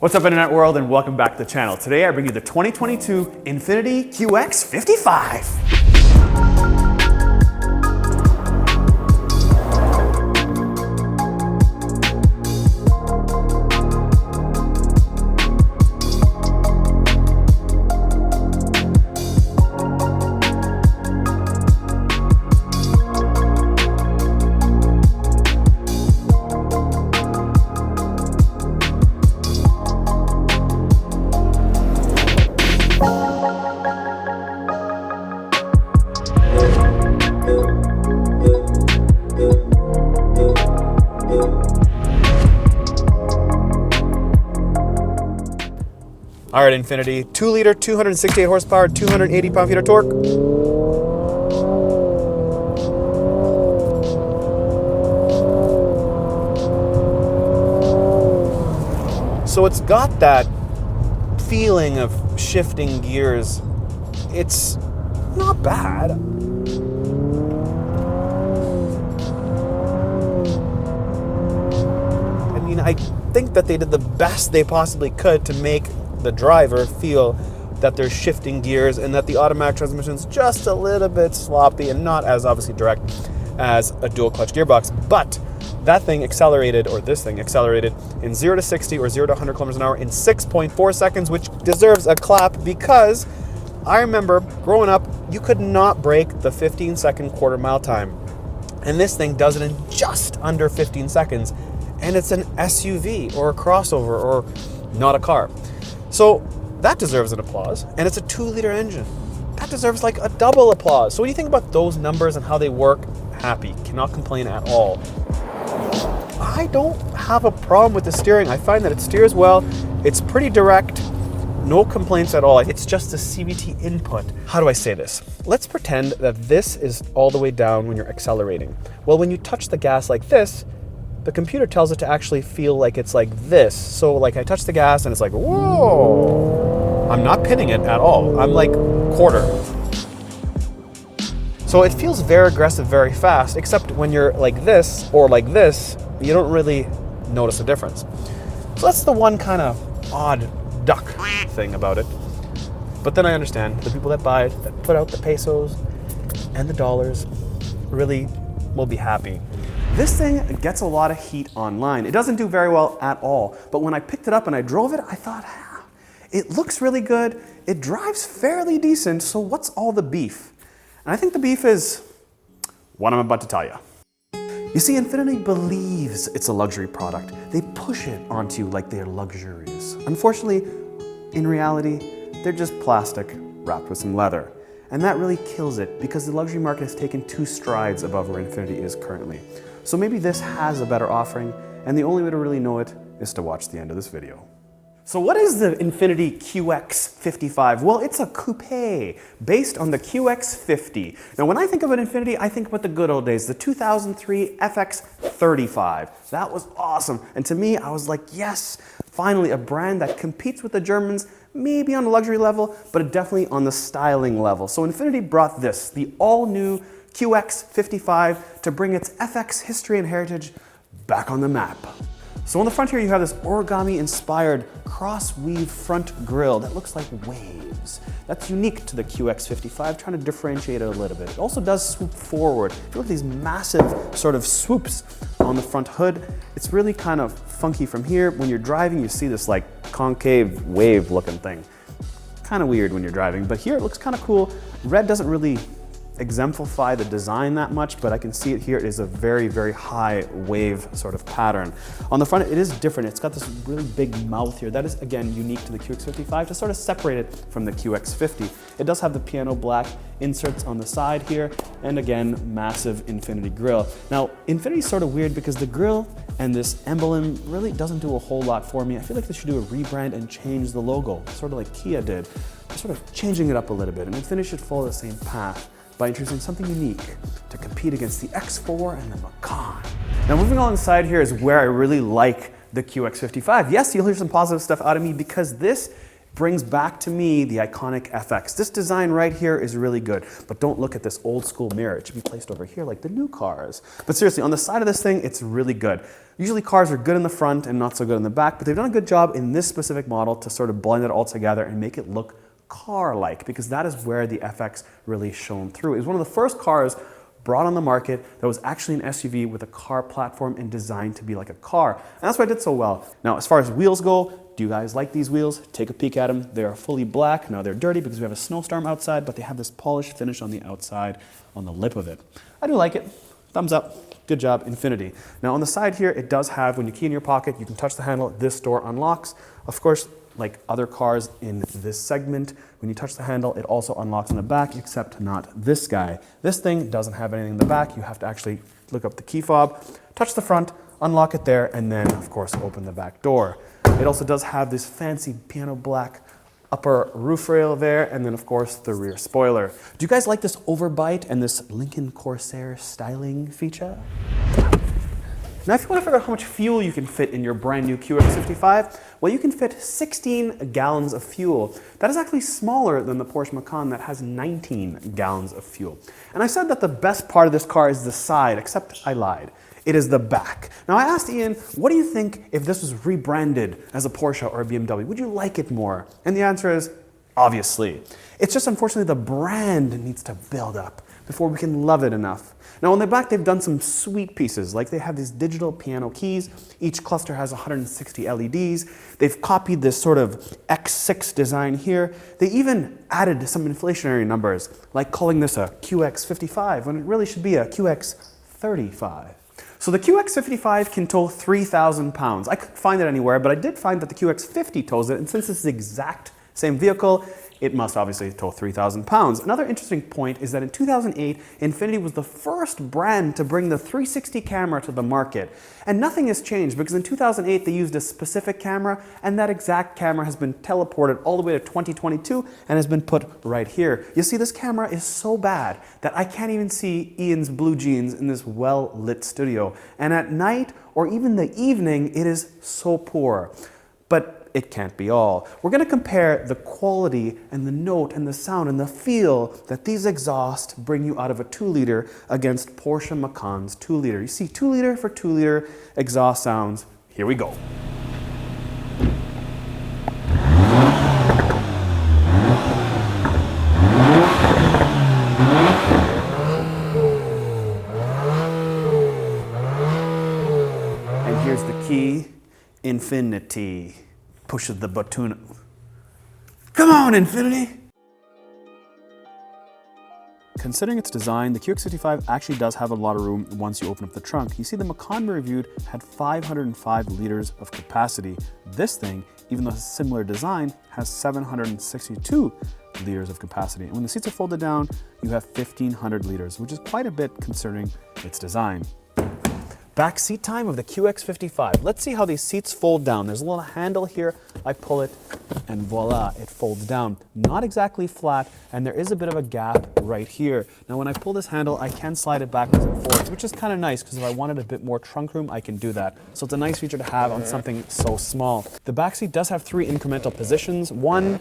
What's up, Internet world, and welcome back to the channel. Today I bring you the 2022 Infiniti QX55. All right, Infiniti, 2-liter, 268 horsepower, 280 pound-feet of torque. So it's got that feeling of shifting gears. It's not bad. I mean, I think that they did the best they possibly could to make the driver feel that they're shifting gears and that the automatic transmission's just a little bit sloppy and not as obviously direct as a dual clutch gearbox. But that thing accelerated, or this thing accelerated, in 0 to 60 or 0 to 100 kilometers an hour in 6.4 seconds, which deserves a clap because I remember growing up, you could not break the 15-second quarter-mile time. And this thing does it in just under 15 seconds. And it's an SUV or a crossover or not a car. So that deserves an applause, and it's a 2-liter engine. That deserves like a double applause. So when you think about those numbers and how they work, happy, cannot complain at all. I don't have a problem with the steering. I find that it steers well. It's pretty direct, no complaints at all. It's just a CVT input. How do I say this? Let's pretend that this is all the way down when you're accelerating. Well, when you touch the gas like this, the computer tells it to actually feel like it's like this. So like I touch the gas and it's like, whoa. I'm not pinning it at all. I'm like quarter. So it feels very aggressive, very fast, except when you're like this or like this, you don't really notice a difference. So that's the one kind of odd duck thing about it. But then I understand the people that buy it, that put out the pesos and the dollars, really will be happy. This thing gets a lot of heat online. It doesn't do very well at all, but when I picked it up and I drove it, I thought, it looks really good, it drives fairly decent, so what's all the beef? And I think the beef is what I'm about to tell you. You see, Infiniti believes it's a luxury product. They push it onto you like they're luxurious. Unfortunately, in reality, they're just plastic wrapped with some leather. And that really kills it because the luxury market has taken 2 strides above where Infiniti is currently. So maybe this has a better offering, and the only way to really know it is to watch the end of this video. So what is the Infiniti QX55? Well, it's a coupe based on the QX50. Now, when I think about Infiniti, I think about the good old days, the 2003 FX35. That was awesome. And to me, I was like, yes, finally a brand that competes with the Germans, maybe on the luxury level, but definitely on the styling level. So Infiniti brought this, the all-new QX55, to bring its FX history and heritage back on the map. So on the front here you have this origami-inspired cross-weave front grille that looks like waves. That's unique to the QX55, trying to differentiate it a little bit. It also does swoop forward. If you look at these massive sort of swoops on the front hood, it's really kind of funky from here. When you're driving, you see this like concave wave looking thing. Kind of weird when you're driving, but here it looks kind of cool. Red doesn't really exemplify the design that much, but I can see it here. It is a very, very high wave sort of pattern. On the front, it is different. It's got this really big mouth here. That is, again, unique to the QX55 to sort of separate it from the QX50. It does have the piano black inserts on the side here, and again, massive Infiniti grille. Now, Infiniti's sort of weird because the grille and this emblem really doesn't do a whole lot for me. I feel like they should do a rebrand and change the logo, sort of like Kia did. They're sort of changing it up a little bit, and Infiniti should follow the same path by introducing something unique to compete against the X4 and the Macan. Now, moving alongside here is where I really like the QX55. Yes, you'll hear some positive stuff out of me because this brings back to me the iconic FX. This design right here is really good, but don't look at this old school mirror. It should be placed over here like the new cars. But seriously, on the side of this thing, it's really good. Usually cars are good in the front and not so good in the back, but they've done a good job in this specific model to sort of blend it all together and make it look car-like, because that is where the FX really shone through. It was one of the first cars brought on the market that was actually an SUV with a car platform and designed to be like a car. And that's why it did so well. Now, as far as wheels go, do you guys like these wheels? Take a peek at them. They are fully black. Now they're dirty because we have a snowstorm outside, but they have this polished finish on the outside, on the lip of it. I do like it. Thumbs up. Good job, Infiniti. Now on the side here, it does have, when you key in your pocket, you can touch the handle, this door unlocks. Of course, like other cars in this segment, when you touch the handle, it also unlocks in the back, except not this guy. This thing doesn't have anything in the back. You have to actually look up the key fob, touch the front, unlock it there, and then, of course, open the back door. It also does have this fancy piano black upper roof rail there, and then, of course, the rear spoiler. Do you guys like this overbite and this Lincoln Corsair styling feature? Now, if you want to figure out how much fuel you can fit in your brand new QX55, well, you can fit 16 gallons of fuel. That is actually smaller than the Porsche Macan that has 19 gallons of fuel. And I said that the best part of this car is the side, except I lied. It is the back. Now, I asked Ian, what do you think if this was rebranded as a Porsche or a BMW? Would you like it more? And the answer is, obviously. It's just, unfortunately, the brand needs to build up before we can love it enough. Now on the back, they've done some sweet pieces, like they have these digital piano keys. Each cluster has 160 LEDs. They've copied this sort of X6 design here. They even added some inflationary numbers, like calling this a QX55 when it really should be a QX35. So the QX55 can tow 3,000 pounds. I couldn't find it anywhere, but I did find that the QX50 tows it, and since it's the exact same vehicle, it must obviously tow 3,000 pounds. Another interesting point is that in 2008, Infiniti was the first brand to bring the 360 camera to the market. And nothing has changed because in 2008, they used a specific camera, and that exact camera has been teleported all the way to 2022 and has been put right here. You see, this camera is so bad that I can't even see Ian's blue jeans in this well-lit studio. And at night, or even the evening, it is so poor. But it can't be all. We're going to compare the quality and the note and the sound and the feel that these exhausts bring you out of a 2-liter against Porsche Macan's 2-liter. You see, 2-liter for 2-liter exhaust sounds. Here we go. And here's the key, Infiniti. Pushes the button. Come on, Infiniti! Considering its design, the QX55 actually does have a lot of room once you open up the trunk. You see, the Macan we reviewed had 505 liters of capacity. This thing, even though it's a similar design, has 762 liters of capacity. And when the seats are folded down, you have 1,500 liters, which is quite a bit considering its design. Back seat time of the QX55. Let's see how these seats fold down. There's a little handle here. I pull it and voila, it folds down. Not exactly flat, and there is a bit of a gap right here. Now when I pull this handle, I can slide it backwards and forwards, which is kind of nice because if I wanted a bit more trunk room, I can do that. So it's a nice feature to have on something so small. The back seat does have 3 incremental positions. One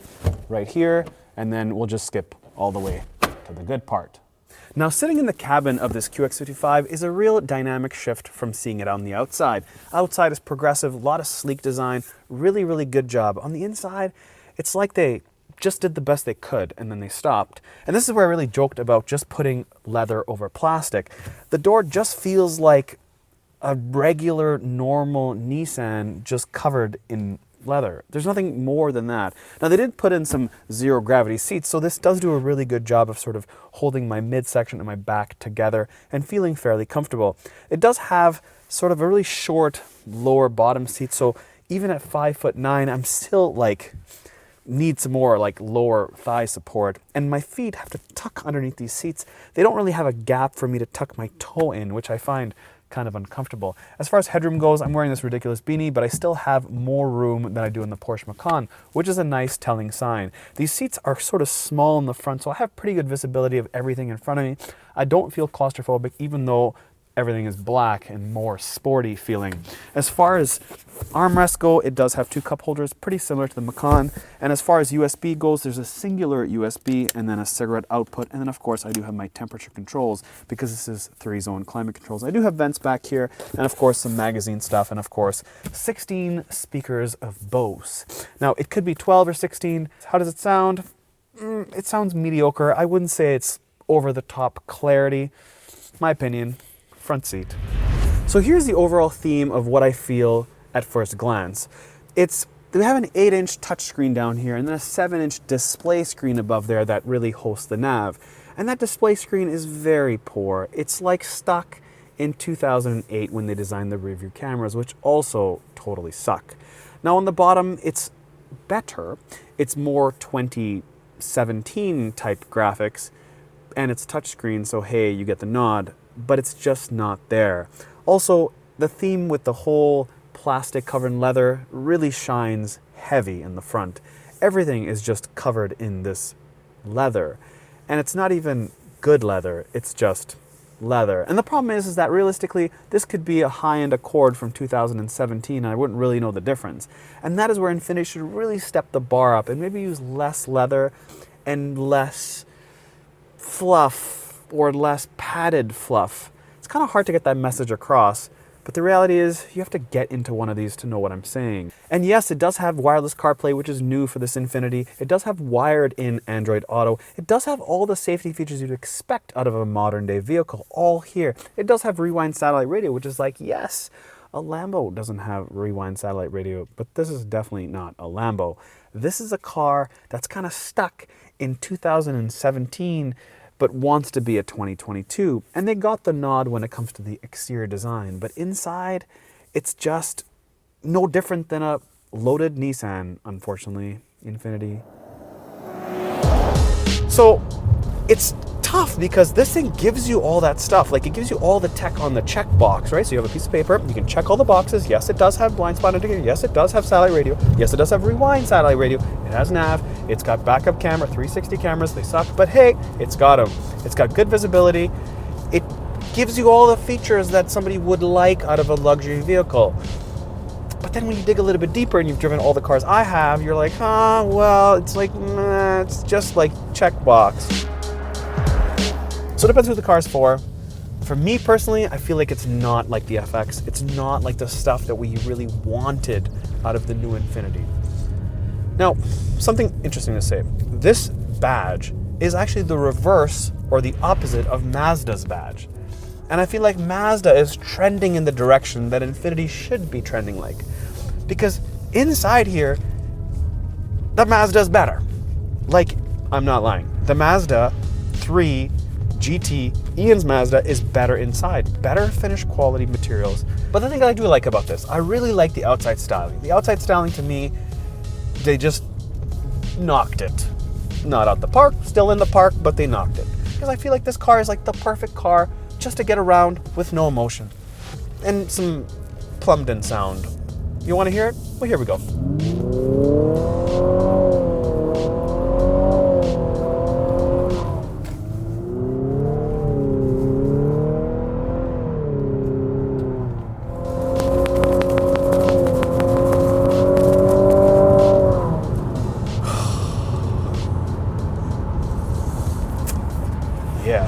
right here, and then we'll just skip all the way to the good part. Now, sitting in the cabin of this QX55 is a real dynamic shift from seeing it on the outside. Outside is progressive, a lot of sleek design, really, really good job. On the inside, it's like they just did the best they could and then they stopped. And this is where I really joked about just putting leather over plastic. The door just feels like a regular, normal Nissan just covered in leather. There's nothing more than that. Now they did put in some zero gravity seats, so this does do a really good job of sort of holding my midsection and my back together and feeling fairly comfortable. It does have sort of a really short lower bottom seat, so even at 5'9", I'm still like need some more like lower thigh support, and my feet have to tuck underneath these seats. They don't really have a gap for me to tuck my toe in, which I find kind of uncomfortable. As far as headroom goes, I'm wearing this ridiculous beanie, but I still have more room than I do in the Porsche Macan, which is a nice telling sign. These seats are sort of small in the front, so I have pretty good visibility of everything in front of me. I don't feel claustrophobic, even though everything is black and more sporty feeling. As far as armrests go, it does have 2 cup holders, pretty similar to the Macan. And as far as USB goes, there's a singular USB and then a cigarette output. And then of course I do have my temperature controls because this is 3-zone climate controls. I do have vents back here and of course some magazine stuff and of course 16 speakers of Bose. Now it could be 12 or 16. How does it sound? It sounds mediocre. I wouldn't say it's over the top clarity. My opinion, front seat. So here's the overall theme of what I feel at first glance. We have an 8-inch touchscreen down here and then a 7-inch display screen above there that really hosts the nav. And that display screen is very poor. It's like stuck in 2008 when they designed the rear view cameras, which also totally suck. Now on the bottom, it's better. It's more 2017 type graphics and it's touchscreen, so hey, you get the nod, but it's just not there. Also, the theme with the whole plastic covered in leather really shines heavy in the front. Everything is just covered in this leather. And it's not even good leather, it's just leather. And the problem is that realistically, this could be a high-end Accord from 2017 and I wouldn't really know the difference. And that is where Infiniti should really step the bar up and maybe use less leather and less fluff or less padded fluff. It's kind of hard to get that message across. But the reality is, you have to get into one of these to know what I'm saying. And yes, it does have wireless CarPlay, which is new for this Infiniti. It does have wired-in Android Auto. It does have all the safety features you'd expect out of a modern-day vehicle, all here. It does have rewind satellite radio, which is like, yes, a Lambo doesn't have rewind satellite radio, but this is definitely not a Lambo. This is a car that's kind of stuck in 2017, but wants to be a 2022. And they got the nod when it comes to the exterior design. But inside, it's just no different than a loaded Nissan, unfortunately, Infiniti. So it's tough because this thing gives you all that stuff. Like it gives you all the tech on the check box, right? So you have a piece of paper, you can check all the boxes. Yes, it does have blind spot indicator. Yes, it does have satellite radio. Yes, it does have rewind satellite radio. It has nav. It's got backup camera, 360 cameras. They suck, but hey, it's got them. It's got good visibility. It gives you all the features that somebody would like out of a luxury vehicle. But then when you dig a little bit deeper and you've driven all the cars I have, you're like, well, it's like, nah, it's just like checkbox. So it depends who the car's for. For me personally, I feel like it's not like the FX. It's not like the stuff that we really wanted out of the new Infiniti. Now, something interesting to say. This badge is actually the reverse or the opposite of Mazda's badge. And I feel like Mazda is trending in the direction that Infiniti should be trending like. Because inside here, the Mazda is better. Like, I'm not lying. The Mazda 3 GT, Ian's Mazda, is better inside. Better finished quality materials. But the thing I do like about this, I really like the outside styling. The outside styling to me, they just knocked it. Not out the park, still in the park, but they knocked it. Because I feel like this car is like the perfect car just to get around with no emotion. And some plumbed-in sound. You want to hear it? Well, here we go. Yeah.